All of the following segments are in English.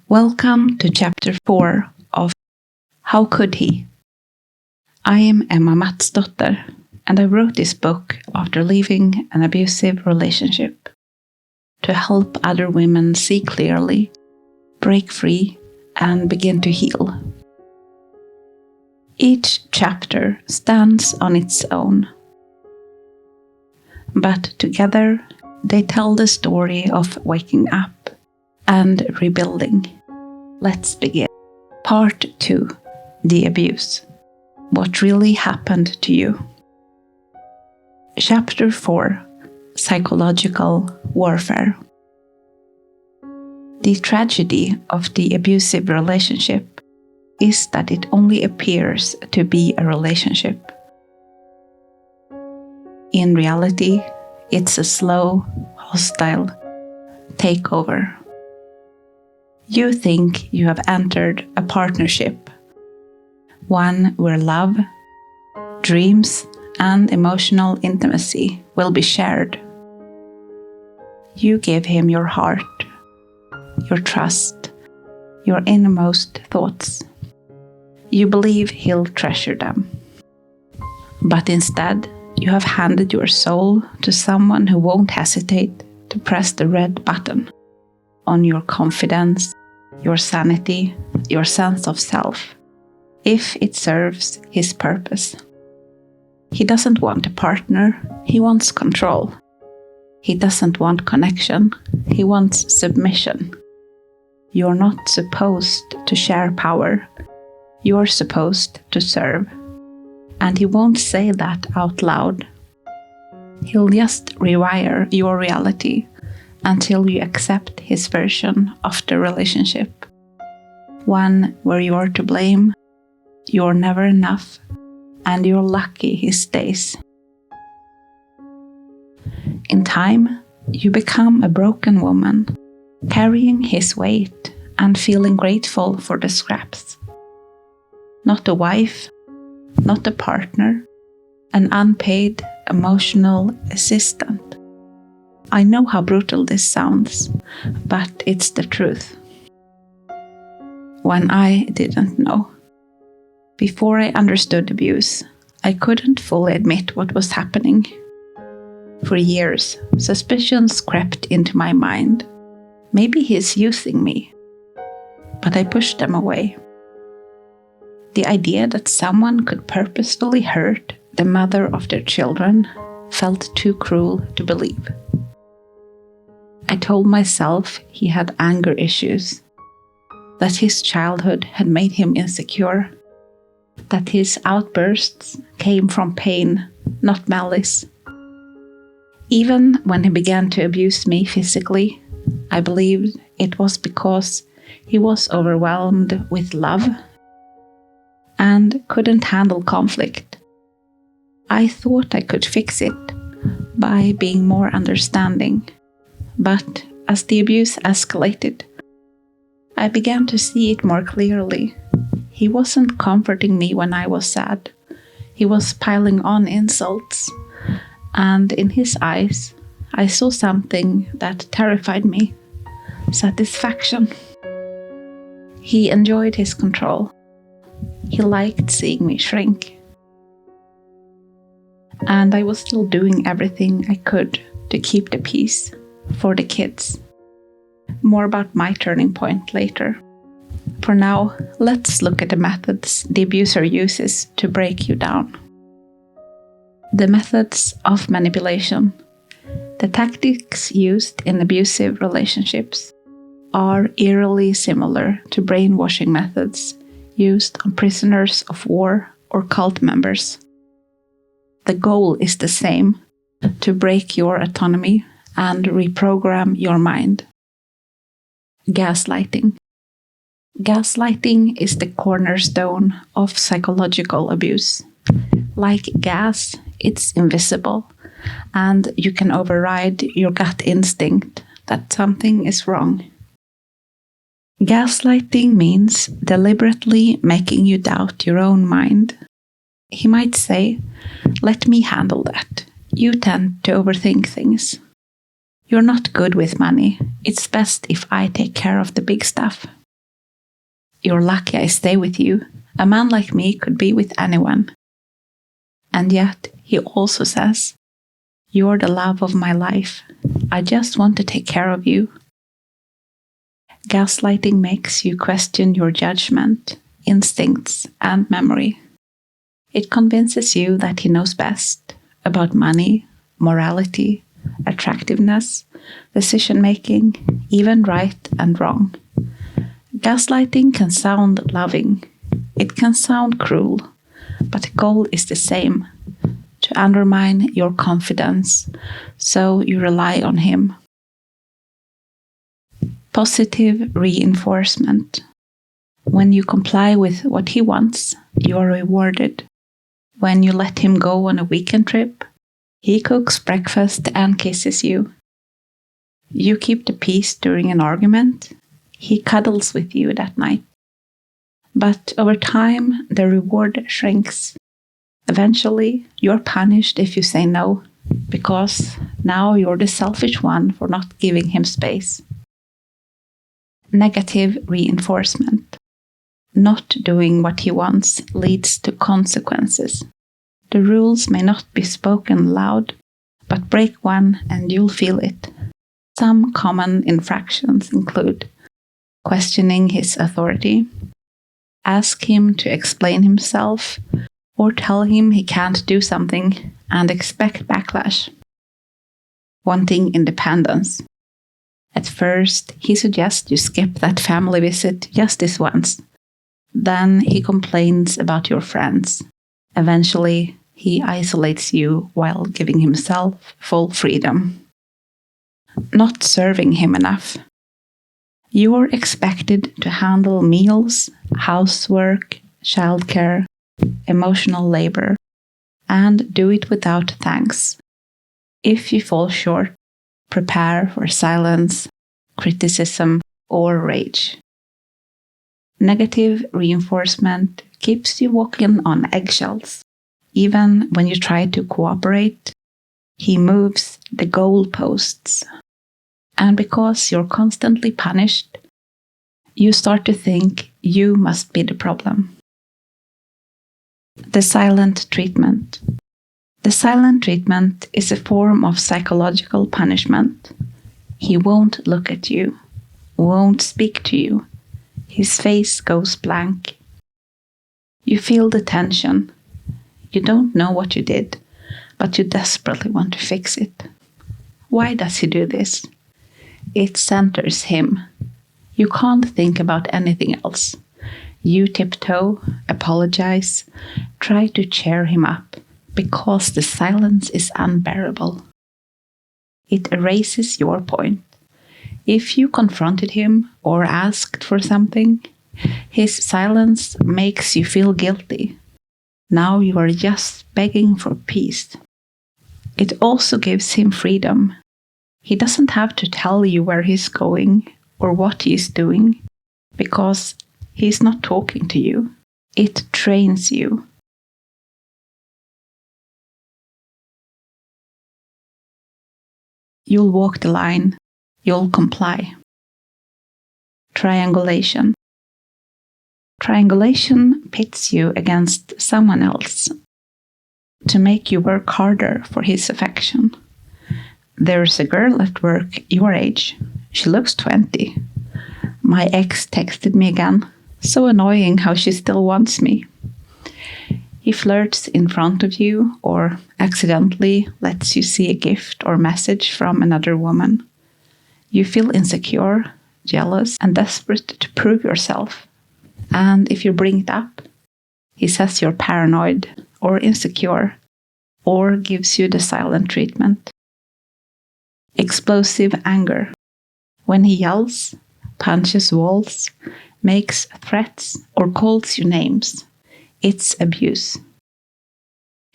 Welcome to Chapter 4 of How Could He? I am Emma Matsdotter, and I wrote this book after leaving an abusive relationship to help other women see clearly, break free, and begin to heal. Each chapter stands on its own, but together they tell the story of waking up and rebuilding. Let's begin. Part 2. The abuse. What really happened to you? Chapter 4. Psychological warfare. The tragedy of the abusive relationship is that it only appears to be a relationship. In reality, it's a slow, hostile takeover. You think you have entered a partnership, one where love, dreams, and emotional intimacy will be shared. You give him your heart, your trust, your innermost thoughts. You believe he'll treasure them. But instead, you have handed your soul to someone who won't hesitate to press the red button on your confidence, your sanity, your sense of self, if it serves his purpose. He doesn't want a partner, he wants control. He doesn't want connection, he wants submission. You're not supposed to share power, you're supposed to serve. And he won't say that out loud. He'll just rewire your reality until you accept his version of the relationship. One where you're to blame, you're never enough, and you're lucky he stays. In time, you become a broken woman, carrying his weight and feeling grateful for the scraps. Not a wife, not a partner, an unpaid emotional assistant. I know how brutal this sounds, but it's the truth. When I didn't know, before I understood abuse, I couldn't fully admit what was happening. For years, suspicions crept into my mind. Maybe he's using me, but I pushed them away. The idea that someone could purposefully hurt the mother of their children felt too cruel to believe. I told myself he had anger issues, that his childhood had made him insecure, that his outbursts came from pain, not malice. Even when he began to abuse me physically, I believed it was because he was overwhelmed with love and couldn't handle conflict. I thought I could fix it by being more understanding. But as the abuse escalated, I began to see it more clearly. He wasn't comforting me when I was sad. He was piling on insults. And in his eyes, I saw something that terrified me. Satisfaction. He enjoyed his control. He liked seeing me shrink. And I was still doing everything I could to keep the peace. For the kids. More about my turning point later. For now, let's look at the methods the abuser uses to break you down. The methods of manipulation. The tactics used in abusive relationships are eerily similar to brainwashing methods used on prisoners of war or cult members. The goal is the same: to break your autonomy and reprogram your mind. Gaslighting. Gaslighting is the cornerstone of psychological abuse. Like gas, it's invisible, and you can override your gut instinct that something is wrong. Gaslighting means deliberately making you doubt your own mind. He might say, "Let me handle that. You tend to overthink things. You're not good with money. It's best if I take care of the big stuff." You're lucky I stay with you. A man like me could be with anyone. And yet, he also says, you're the love of my life. I just want to take care of you. Gaslighting makes you question your judgment, instincts, and memory. It convinces you that he knows best about money, morality, attractiveness, decision-making, even right and wrong. Gaslighting can sound loving. It can sound cruel, but the goal is the same: to undermine your confidence, so you rely on him. Positive reinforcement. When you comply with what he wants, you are rewarded. When you let him go on a weekend trip, he cooks breakfast and kisses you. You keep the peace during an argument, he cuddles with you that night. But over time, the reward shrinks. Eventually, you're punished if you say no, because now you're the selfish one for not giving him space. Negative reinforcement. Not doing what he wants leads to consequences. The rules may not be spoken loud, but break one and you'll feel it. Some common infractions include questioning his authority, ask him to explain himself, or tell him he can't do something and expect backlash. Wanting independence. At first, he suggests you skip that family visit just this once. Then he complains about your friends. Eventually, he isolates you while giving himself full freedom. Not serving him enough. You're expected to handle meals, housework, childcare, emotional labor, and do it without thanks. If you fall short, prepare for silence, criticism, or rage. Negative reinforcement keeps you walking on eggshells. Even when you try to cooperate, he moves the goalposts. And because you're constantly punished, you start to think you must be the problem. The silent treatment. The silent treatment is a form of psychological punishment. He won't look at you, won't speak to you. His face goes blank. You feel the tension. You don't know what you did, but you desperately want to fix it. Why does he do this? It centers him. You can't think about anything else. You tiptoe, apologize, try to cheer him up, because the silence is unbearable. It erases your point. If you confronted him or asked for something, his silence makes you feel guilty. Now you are just begging for peace. It also gives him freedom. He doesn't have to tell you where he's going or what he's doing, because he's not talking to you. It trains you. You'll walk the line. You'll comply. Triangulation. Triangulation pits you against someone else to make you work harder for his affection. There's a girl at work your age. She looks 20. My ex texted me again. So annoying how she still wants me. He flirts in front of you or accidentally lets you see a gift or message from another woman. You feel insecure, jealous, and desperate to prove yourself. And if you bring it up, he says you're paranoid or insecure, or gives you the silent treatment. Explosive anger. When he yells, punches walls, makes threats, or calls you names, it's abuse.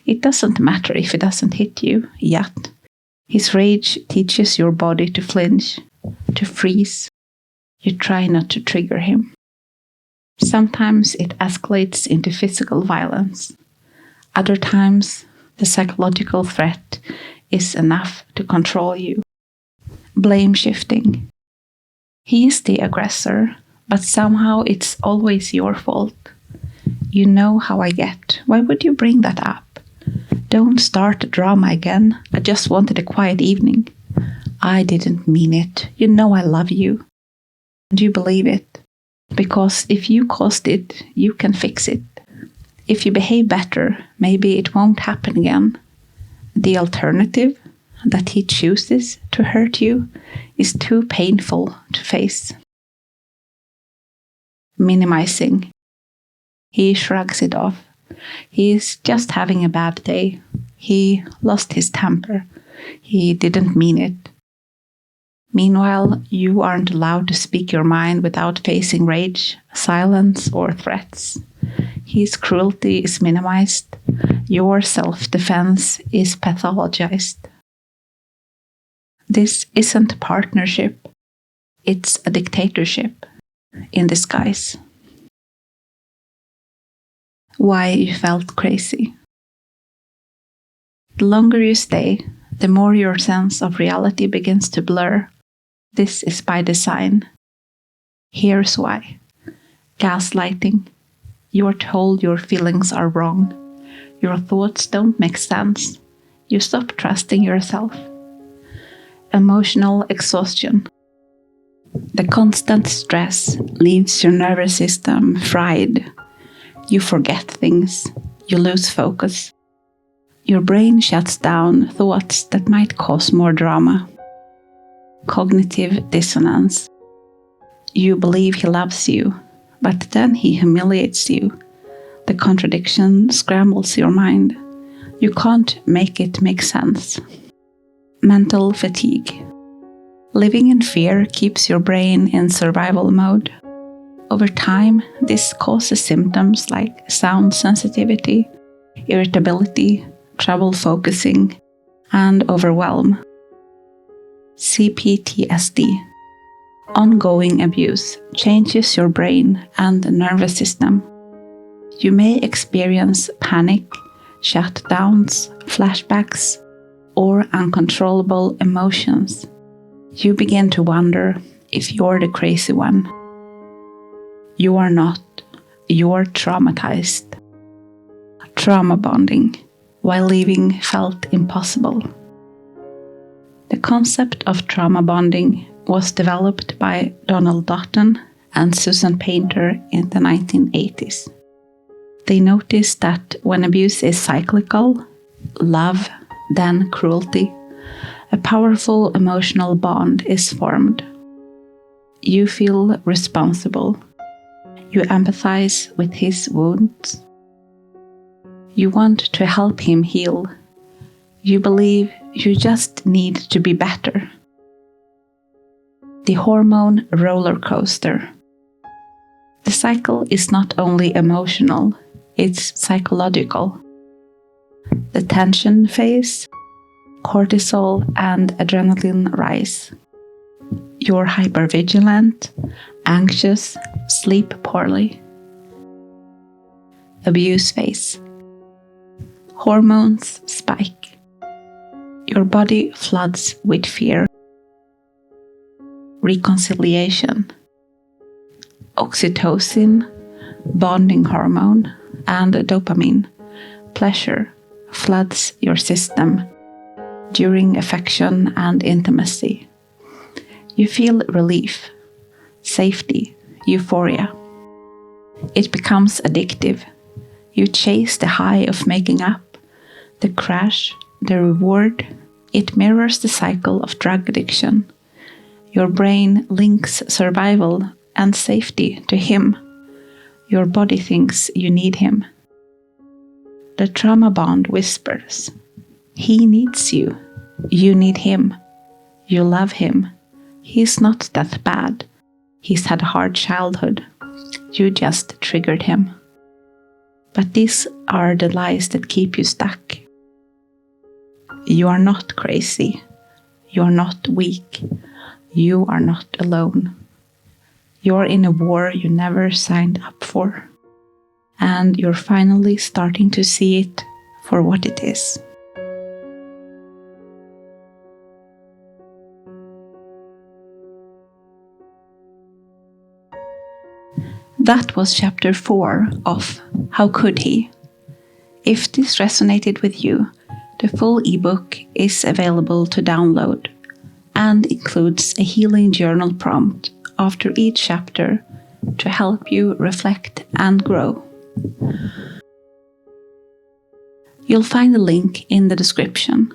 It doesn't matter if it doesn't hit you yet. His rage teaches your body to flinch, to freeze. You try not to trigger him. Sometimes it escalates into physical violence. Other times, the psychological threat is enough to control you. Blame shifting. He is the aggressor, but somehow it's always your fault. You know how I get. Why would you bring that up? Don't start drama again. I just wanted a quiet evening. I didn't mean it. You know I love you. And you believe it. Because if you caused it, you can fix it. If you behave better, maybe it won't happen again. The alternative, that he chooses to hurt you, is too painful to face. Minimizing. He shrugs it off. He's just having a bad day. He lost his temper. He didn't mean it. Meanwhile, you aren't allowed to speak your mind without facing rage, silence, or threats. His cruelty is minimized. Your self-defense is pathologized. This isn't partnership. It's a dictatorship in disguise. Why you felt crazy. The longer you stay, the more your sense of reality begins to blur. This is by design. Here's why. Gaslighting. You're told your feelings are wrong. Your thoughts don't make sense. You stop trusting yourself. Emotional exhaustion. The constant stress leaves your nervous system fried. You forget things. You lose focus. Your brain shuts down thoughts that might cause more drama. Cognitive dissonance. You believe he loves you, but then he humiliates you. The contradiction scrambles your mind. You can't make it make sense. Mental fatigue. Living in fear keeps your brain in survival mode. Over time, this causes symptoms like sound sensitivity, irritability, trouble focusing, and overwhelm. CPTSD. Ongoing abuse changes your brain and nervous system. You may experience panic, shutdowns, flashbacks, or uncontrollable emotions. You begin to wonder if you're the crazy one. You are not. You're traumatized. Trauma bonding. While leaving felt impossible. The concept of trauma bonding was developed by Donald Dutton and Susan Painter in the 1980s. They noticed that when abuse is cyclical, love, then cruelty, a powerful emotional bond is formed. You feel responsible. You empathize with his wounds. You want to help him heal. You believe you just need to be better. The hormone roller coaster. The cycle is not only emotional, it's psychological. The tension phase, cortisol and adrenaline rise. You're hypervigilant, anxious, sleep poorly. Abuse phase. Hormones spike. Your body floods with fear. Reconciliation. Oxytocin, bonding hormone, and dopamine, pleasure, floods your system during affection and intimacy. You feel relief, safety, euphoria. It becomes addictive. You chase the high of making up, the crash, the reward. It mirrors the cycle of drug addiction. Your brain links survival and safety to him. Your body thinks you need him. The trauma bond whispers. He needs you. You need him. You love him. He's not that bad. He's had a hard childhood. You just triggered him. But these are the lies that keep you stuck. You are not crazy. You are not weak. You are not alone. You're in a war you never signed up for. And you're finally starting to see it for what it is. That was chapter 4 of How Could He? If this resonated with you, the full ebook is available to download and includes a healing journal prompt after each chapter to help you reflect and grow. You'll find the link in the description.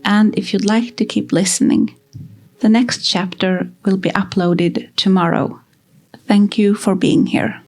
And if you'd like to keep listening, the next chapter will be uploaded tomorrow. Thank you for being here.